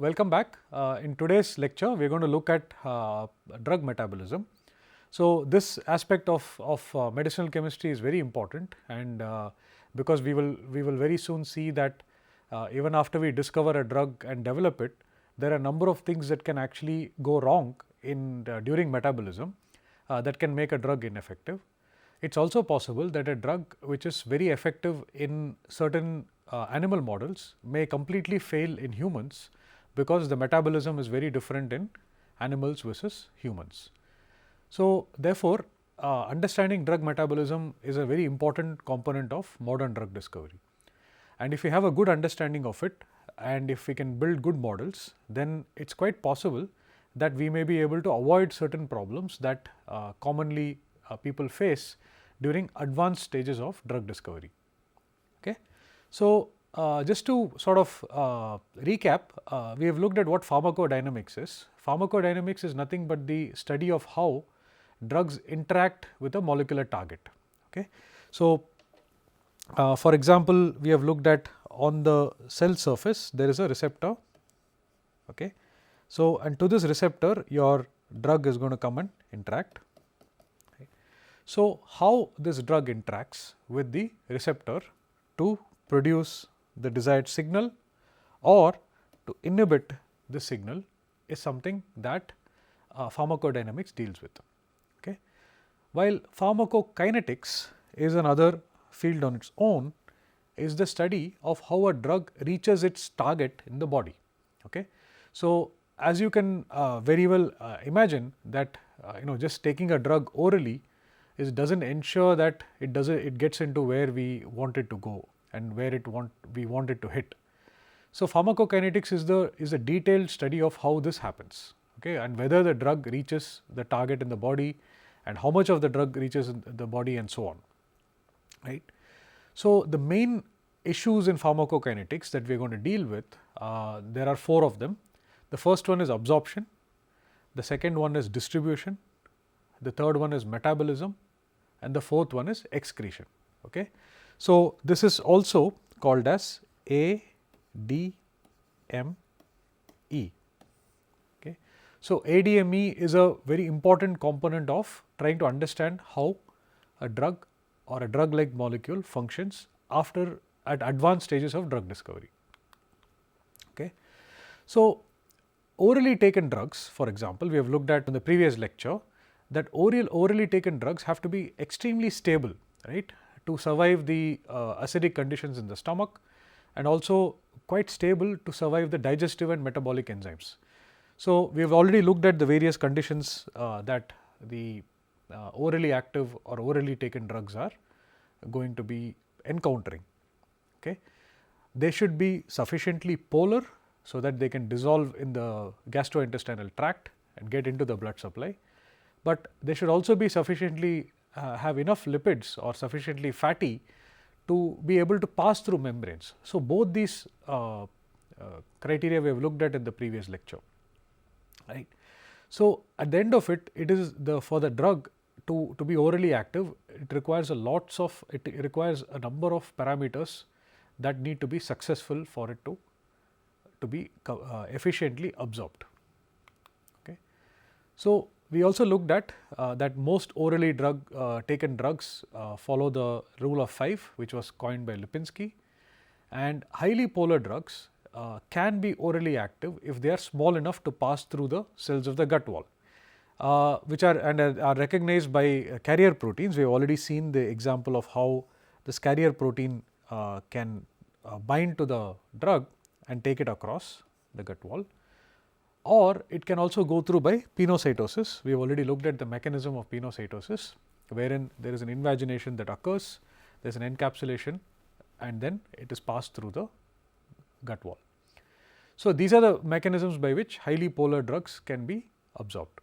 welcome back. In today's lecture, we are going to look at drug metabolism. So, this aspect of medicinal chemistry is very important, and because we will very soon see that even after we discover a drug and develop it, there are a number of things that can actually go wrong in during metabolism that can make a drug ineffective. It's also possible that a drug which is very effective in certain animal models may completely fail in humans, because the metabolism is very different in animals versus humans. So, therefore, understanding drug metabolism is a very important component of modern drug discovery. And if we have a good understanding of it, and if we can build good models, then it is quite possible that we may be able to avoid certain problems that commonly people face during advanced stages of drug discovery. Okay. So, just to sort of recap, we have looked at what pharmacodynamics is. Pharmacodynamics is nothing but the study of how drugs interact with a molecular target. Okay. So, for example, we have looked at on the cell surface there is a receptor. Okay. So, and to this receptor your drug is going to come and interact. Okay. So, how this drug interacts with the receptor to produce the desired signal or to inhibit the signal is something that pharmacodynamics deals with. Okay. While pharmacokinetics is another field on its own, is the study of how a drug reaches its target in the body. Okay. So, as you can very well imagine that just taking a drug orally doesn't ensure that it gets into where we want it to go and where we want it to hit. So, pharmacokinetics is a detailed study of how this happens, okay, and whether the drug reaches the target in the body and how much of the drug reaches in the body and so on, right. So, the main issues in pharmacokinetics that we are going to deal with, there are 4 of them. The first one is absorption, the second one is distribution, the third one is metabolism, and the fourth one is excretion. Okay. So, this is also called as ADME. Okay. So, ADME is a very important component of trying to understand how a drug or a drug like molecule functions at advanced stages of drug discovery. Okay. So, orally taken drugs, for example, we have looked at in the previous lecture that orally taken drugs have to be extremely stable, right, to survive the acidic conditions in the stomach, and also quite stable to survive the digestive and metabolic enzymes. So, we have already looked at the various conditions that the orally active or orally taken drugs are going to be encountering. Okay. They should be sufficiently polar so that they can dissolve in the gastrointestinal tract and get into the blood supply, but they should also be sufficiently have enough lipids or sufficiently fatty to be able to pass through membranes. So, both these criteria we have looked at in the previous lecture, right. So, at the end of it, it is for the drug to be orally active, it requires a number of parameters that need to be successful for it to be efficiently absorbed. Okay. So, we also looked at that most orally taken drugs follow the rule of 5, which was coined by Lipinski, and highly polar drugs can be orally active if they are small enough to pass through the cells of the gut wall, which are recognized by carrier proteins. We have already seen the example of how this carrier protein can bind to the drug and take it across the gut wall, or it can also go through by penocytosis. We have already looked at the mechanism of penocytosis, wherein there is an invagination that occurs, there is an encapsulation, and then it is passed through the gut wall. So, these are the mechanisms by which highly polar drugs can be absorbed.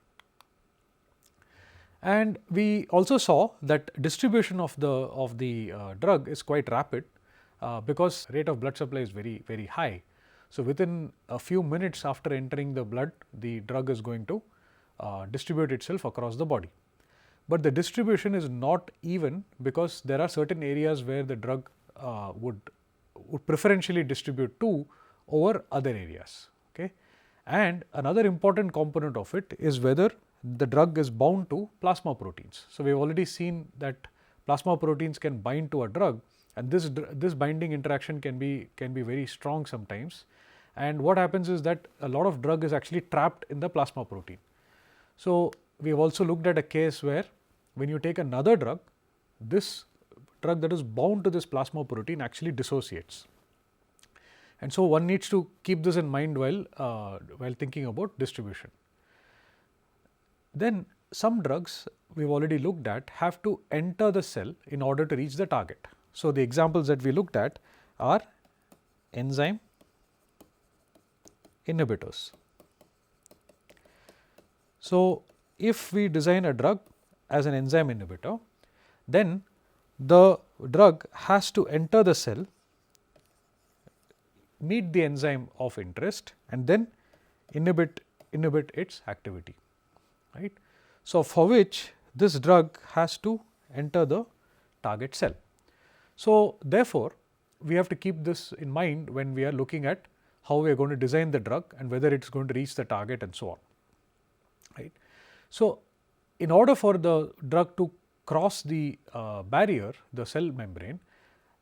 And we also saw that distribution of the drug is quite rapid, because rate of blood supply is very high. So, within a few minutes after entering the blood, the drug is going to distribute itself across the body. But the distribution is not even, because there are certain areas where the drug would preferentially distribute to over other areas. Okay. And another important component of it is whether the drug is bound to plasma proteins. So, we have already seen that plasma proteins can bind to a drug, and this binding interaction can be very strong sometimes. And what happens is that a lot of drug is actually trapped in the plasma protein. So, we have also looked at a case where when you take another drug, this drug that is bound to this plasma protein actually dissociates. And so, one needs to keep this in mind while thinking about distribution. Then some drugs we have already looked at have to enter the cell in order to reach the target. So, the examples that we looked at are enzyme inhibitors. So, if we design a drug as an enzyme inhibitor, then the drug has to enter the cell, meet the enzyme of interest, and then inhibit its activity, right. So, for which this drug has to enter the target cell. So, therefore, we have to keep this in mind when we are looking at how we are going to design the drug and whether it is going to reach the target and so on, right. So, in order for the drug to cross the barrier, the cell membrane,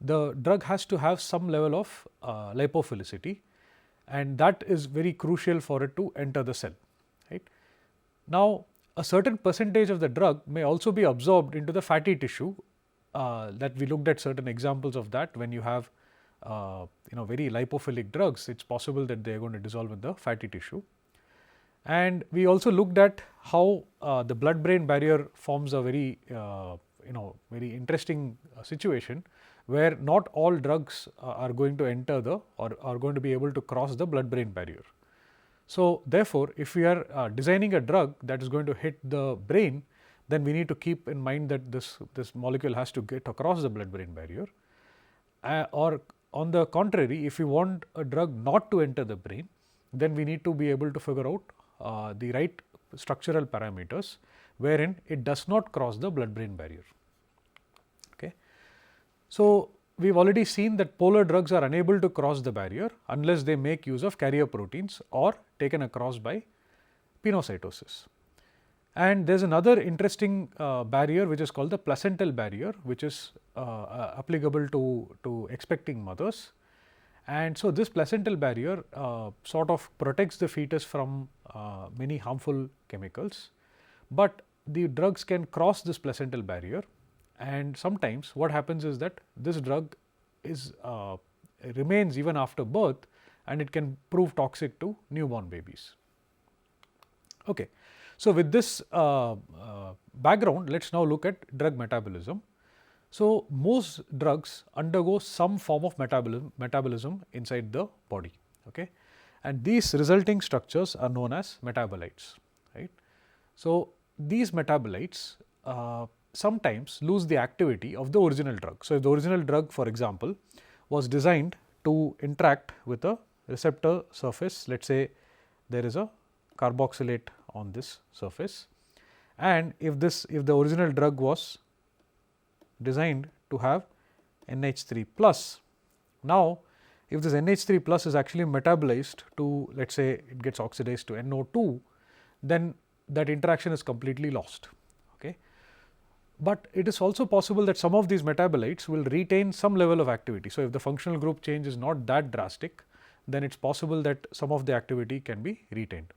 the drug has to have some level of lipophilicity, and that is very crucial for it to enter the cell, right. Now, a certain percentage of the drug may also be absorbed into the fatty tissue, that we looked at certain examples of that. When you have very lipophilic drugs, it is possible that they are going to dissolve in the fatty tissue. And we also looked at how the blood brain barrier forms a very very interesting situation, where not all drugs are going to enter or are going to be able to cross the blood brain barrier. So, therefore, if we are designing a drug that is going to hit the brain, then we need to keep in mind that this molecule has to get across the blood brain barrier, or on the contrary, if we want a drug not to enter the brain, then we need to be able to figure out the right structural parameters wherein it does not cross the blood brain barrier. Okay. So, we have already seen that polar drugs are unable to cross the barrier unless they make use of carrier proteins or taken across by pinocytosis. And there is another interesting barrier which is called the placental barrier, which is applicable to expecting mothers. And so, this placental barrier sort of protects the fetus from many harmful chemicals, but the drugs can cross this placental barrier, and sometimes what happens is that this drug remains even after birth, and it can prove toxic to newborn babies. Okay. So, with this background, let us now look at drug metabolism. So, most drugs undergo some form of metabolism inside the body, okay, and these resulting structures are known as metabolites, right. So, these metabolites sometimes lose the activity of the original drug. So, if the original drug, for example, was designed to interact with a receptor surface, let us say there is a carboxylate on this surface, and if the original drug was designed to have NH3 plus. Now, if this NH3 plus is actually metabolized to, let us say it gets oxidized to NO2, then that interaction is completely lost. Okay. But it is also possible that some of these metabolites will retain some level of activity. So, if the functional group change is not that drastic, then it is possible that some of the activity can be retained.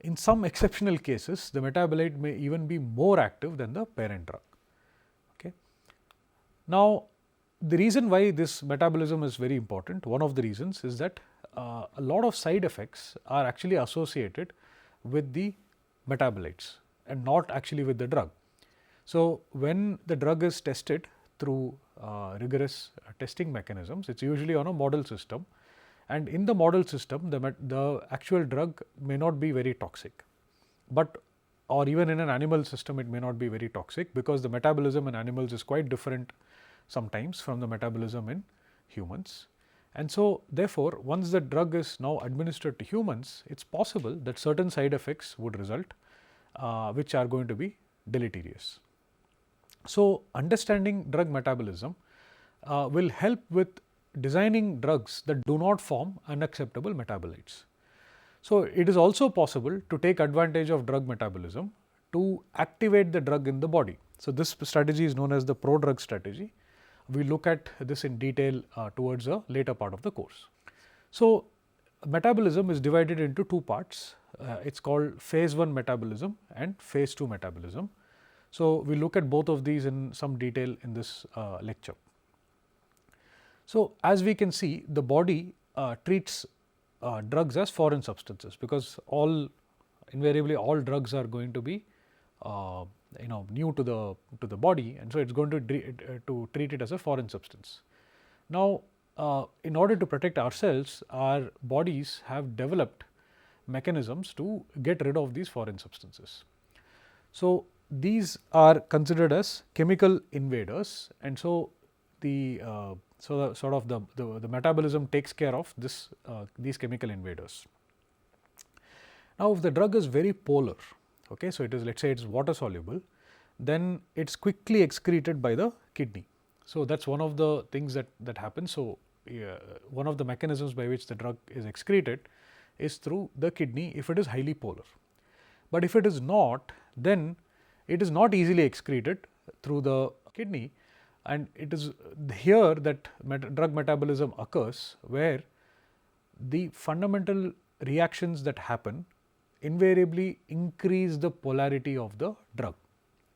In some exceptional cases, the metabolite may even be more active than the parent drug. Okay. Now, the reason why this metabolism is very important, one of the reasons is that a lot of side effects are actually associated with the metabolites and not actually with the drug. So, when the drug is tested through rigorous testing mechanisms, it is usually on a model system, and in the model system the actual drug may not be very toxic, but or even in an animal system it may not be very toxic, because the metabolism in animals is quite different sometimes from the metabolism in humans. And so, therefore, once the drug is now administered to humans, it is possible that certain side effects would result, which are going to be deleterious. So, understanding drug metabolism will help with designing drugs that do not form unacceptable metabolites. So, it is also possible to take advantage of drug metabolism to activate the drug in the body. So, this strategy is known as the prodrug strategy. We look at this in detail towards a later part of the course. So, metabolism is divided into two parts. It is called phase 1 metabolism and phase 2 metabolism. So, we look at both of these in some detail in this lecture. So, as we can see, the body treats drugs as foreign substances, because invariably all drugs are going to be new to the body, and so it is going to treat it as a foreign substance. Now, in order to protect ourselves, our bodies have developed mechanisms to get rid of these foreign substances. So, these are considered as chemical invaders, and so the metabolism takes care of these chemical invaders. Now, if the drug is very polar, okay, so it is, let us say it is water soluble, then it is quickly excreted by the kidney. So, that is one of the things that happens. So, one of the mechanisms by which the drug is excreted is through the kidney if it is highly polar. But if it is not, then it is not easily excreted through the kidney, and it is here that drug metabolism occurs, where the fundamental reactions that happen invariably increase the polarity of the drug.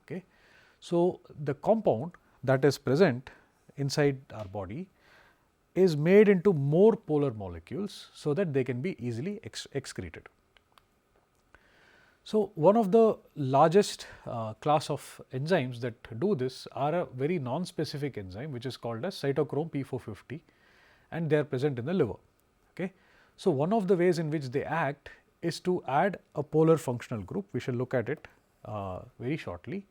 Okay. So, the compound that is present inside our body is made into more polar molecules, so that they can be easily excreted. So, one of the largest class of enzymes that do this are a very non-specific enzyme, which is called as cytochrome P450, and they are present in the liver. Okay. So, one of the ways in which they act is to add a polar functional group. We shall look at it very shortly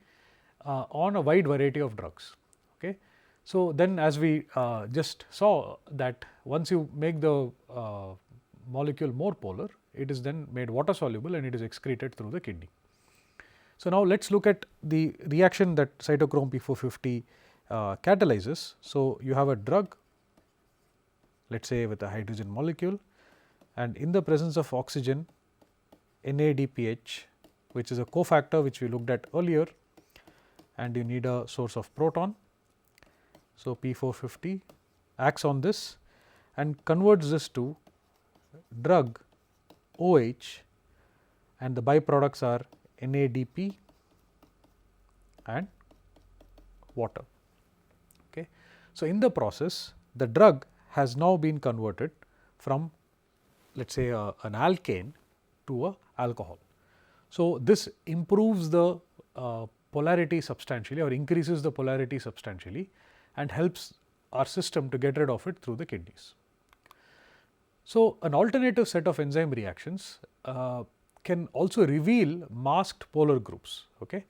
on a wide variety of drugs. Okay. So, then as we just saw that once you make the molecule more polar, it is then made water soluble and it is excreted through the kidney. So, now let us look at the reaction that cytochrome P450 catalyzes. So, you have a drug, let us say with a hydrogen molecule, and in the presence of oxygen, NADPH, which is a cofactor which we looked at earlier, and you need a source of proton. So, P450 acts on this and converts this to drug OH, and the byproducts are NADP and water. Okay. So, in the process, the drug has now been converted from, let us say, an alkane to a alcohol. So, this improves the polarity substantially, or increases the polarity substantially, and helps our system to get rid of it through the kidneys. So, an alternative set of enzyme reactions can also reveal masked polar groups. Okay.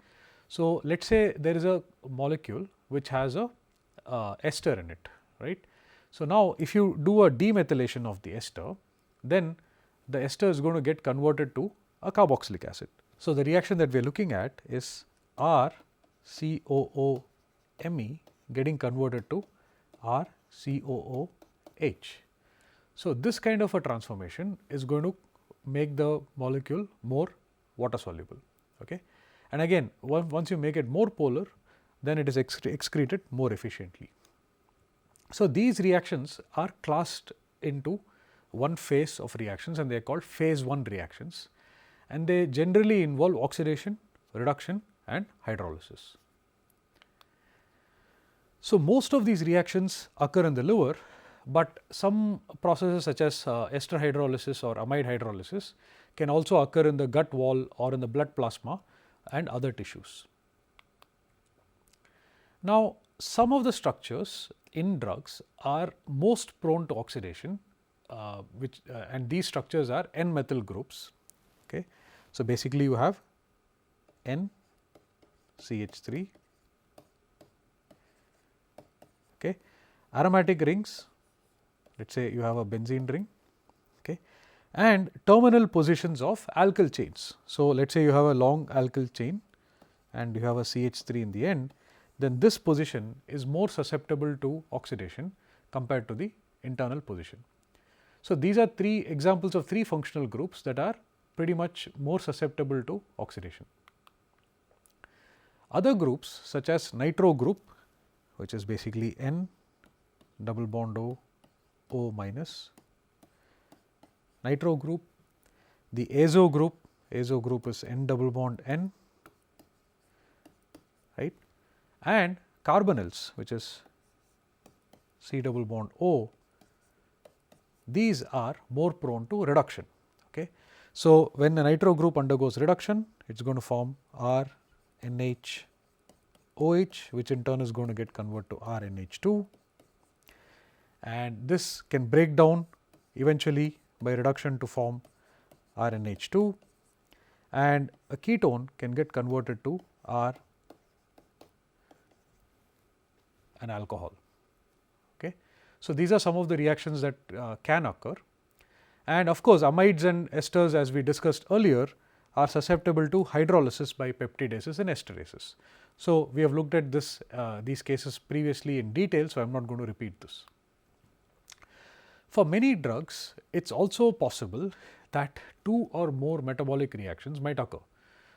So, let us say there is a molecule which has a ester in it, right. So, now if you do a demethylation of the ester, then the ester is going to get converted to a carboxylic acid. So, the reaction that we are looking at is RCOOMe getting converted to RCOOH. So, this kind of a transformation is going to make the molecule more water soluble. Okay. And again, once you make it more polar, then it is excreted more efficiently. So, these reactions are classed into one phase of reactions, and they are called phase 1 reactions, and they generally involve oxidation, reduction and hydrolysis. So, most of these reactions occur in the liver, but some processes such as ester hydrolysis or amide hydrolysis can also occur in the gut wall or in the blood plasma and other tissues. Now, some of the structures in drugs are most prone to oxidation, and these structures are N-methyl groups. Okay. So, basically you have NCH3, okay. Aromatic rings, let us say you have a benzene ring, okay, and terminal positions of alkyl chains. So, let us say you have a long alkyl chain and you have a CH3 in the end, then this position is more susceptible to oxidation compared to the internal position. So, these are three examples of three functional groups that are pretty much more susceptible to oxidation. Other groups such as nitro group, which is basically N double bond O minus, nitro group, the azo group is N double bond N, right, and carbonyls, which is C double bond O, these are more prone to reduction. Okay. So, when a nitro group undergoes reduction, it is going to form R NH OH, which in turn is going to get converted to R NH2, and this can break down eventually by reduction to form R NH2, and a ketone can get converted to R an alcohol. Okay. So, these are some of the reactions that can occur, and of course, amides and esters, as we discussed earlier, are susceptible to hydrolysis by peptidases and esterases. So, we have looked at this these cases previously in detail, so I am not going to repeat this. For many drugs, it is also possible that two or more metabolic reactions might occur.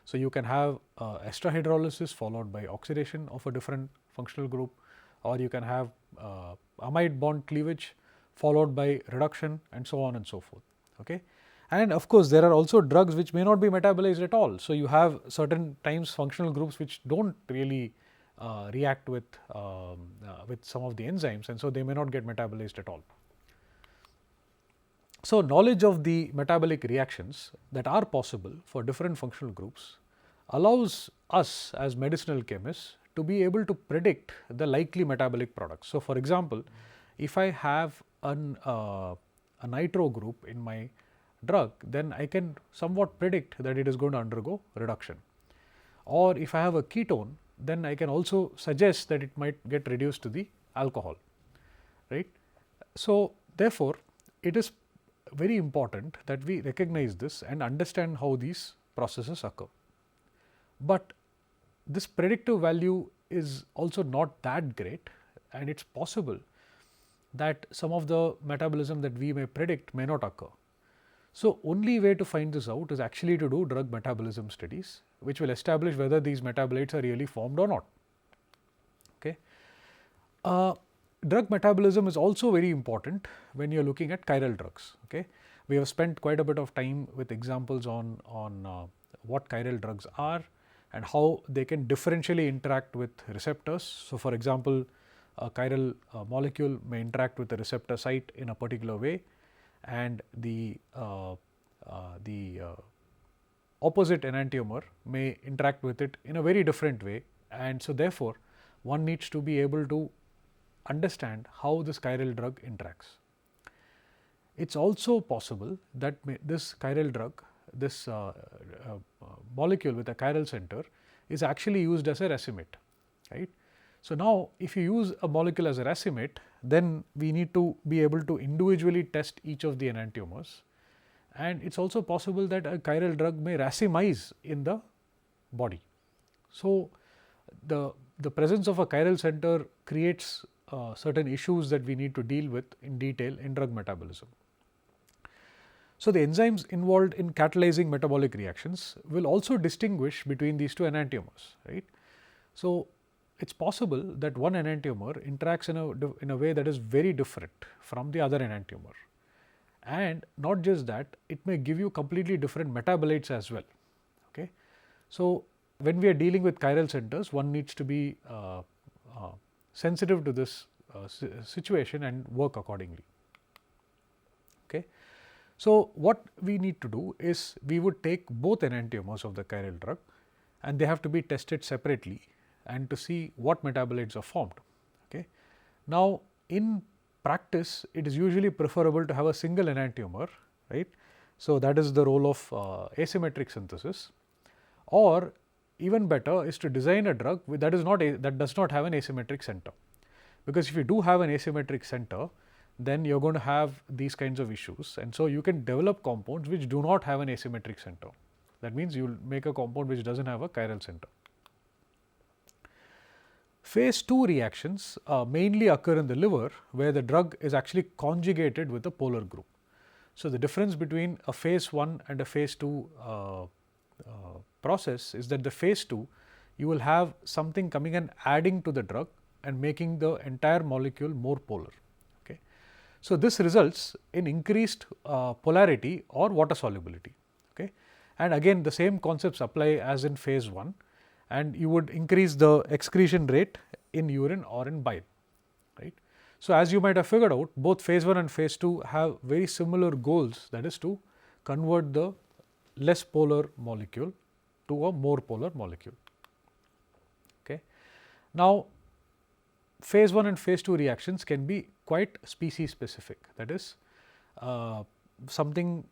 So, you can have ester hydrolysis followed by oxidation of a different functional group, or you can have amide bond cleavage followed by reduction, and so on and so forth. Okay. And of course, there are also drugs which may not be metabolized at all. So, you have certain times functional groups which do not really react with some of the enzymes, and so they may not get metabolized at all. So, knowledge of the metabolic reactions that are possible for different functional groups allows us as medicinal chemists to be able to predict the likely metabolic products. So, for example, if I have a nitro group in my drug, then I can somewhat predict that it is going to undergo reduction, or if I have a ketone, then I can also suggest that it might get reduced to the alcohol, right. So, therefore, it is very important that we recognize this and understand how these processes occur. But this predictive value is also not that great, and it is possible that some of the metabolism that we may predict may not occur. So, only way to find this out is actually to do drug metabolism studies, which will establish whether these metabolites are really formed or not. Okay. Drug metabolism is also very important when you are looking at chiral drugs. Okay. We have spent quite a bit of time with examples on what chiral drugs are and how they can differentially interact with receptors. So, for example, a chiral molecule may interact with the receptor site in a particular way, and the opposite enantiomer may interact with it in a very different way, and so therefore, one needs to be able to understand how this chiral drug interacts. It is also possible that this chiral drug, this molecule with a chiral center, is actually used as a racemate, right. So, now if you use a molecule as a racemate, then we need to be able to individually test each of the enantiomers, and it is also possible that a chiral drug may racemize in the body. So, the presence of a chiral center creates certain issues that we need to deal with in detail in drug metabolism. So, the enzymes involved in catalyzing metabolic reactions will also distinguish between these two enantiomers, right. So, it is possible that one enantiomer interacts in a way that is very different from the other enantiomer, and not just that, it may give you completely different metabolites as well. Okay. So, when we are dealing with chiral centers, one needs to be sensitive to this situation and work accordingly. Okay. So, what we need to do is we would take both enantiomers of the chiral drug, and they have to be tested separately and to see what metabolites are formed. Okay. Now, in practice, it is usually preferable to have a single enantiomer, right. So, that is the role of asymmetric synthesis, or even better is to design a drug that does not have an asymmetric center, because if you do have an asymmetric center, then you are going to have these kinds of issues, and so you can develop compounds which do not have an asymmetric center. That means, you will make a compound which does not have a chiral center. Phase 2 reactions mainly occur in the liver, where the drug is actually conjugated with a polar group. So, the difference between a phase 1 and a phase 2 process is that the phase 2 you will have something coming and adding to the drug and making the entire molecule more polar. Okay. So, this results in increased polarity or water solubility. Okay. And again the same concepts apply as in phase 1, and you would increase the excretion rate in urine or in bile. Right. So, as you might have figured out, both phase 1 and phase 2 have very similar goals, that is to convert the less polar molecule to a more polar molecule. Okay. Now, phase 1 and phase 2 reactions can be quite species specific, that is something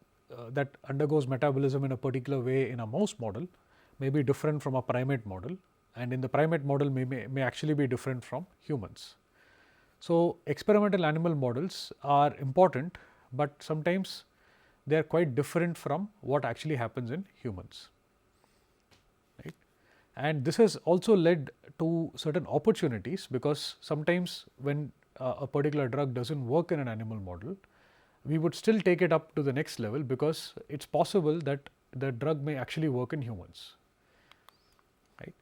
that undergoes metabolism in a particular way in a mouse model may be different from a primate model, and in the primate model may actually be different from humans. So, experimental animal models are important, but sometimes they are quite different from what actually happens in humans. Right. And this has also led to certain opportunities, because sometimes when a particular drug does not work in an animal model, we would still take it up to the next level, because it is possible that the drug may actually work in humans. Right.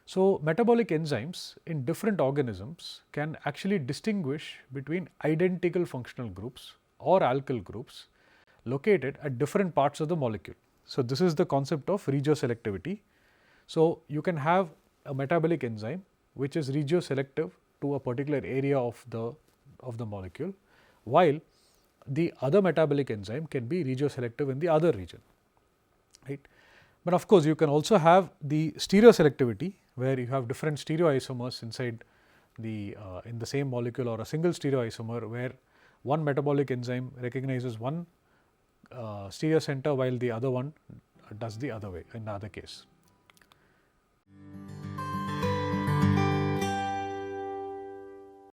So, metabolic enzymes in different organisms can actually distinguish between identical functional groups or alkyl groups located at different parts of the molecule. So, this is the concept of regioselectivity. So, you can have a metabolic enzyme which is regioselective to a particular area of the molecule, while the other metabolic enzyme can be regioselective in the other region. Right. But of course, you can also have the stereoselectivity, where you have different stereoisomers inside the in the same molecule, or a single stereoisomer where one metabolic enzyme recognizes one stereocenter while the other one does the other way in the other case.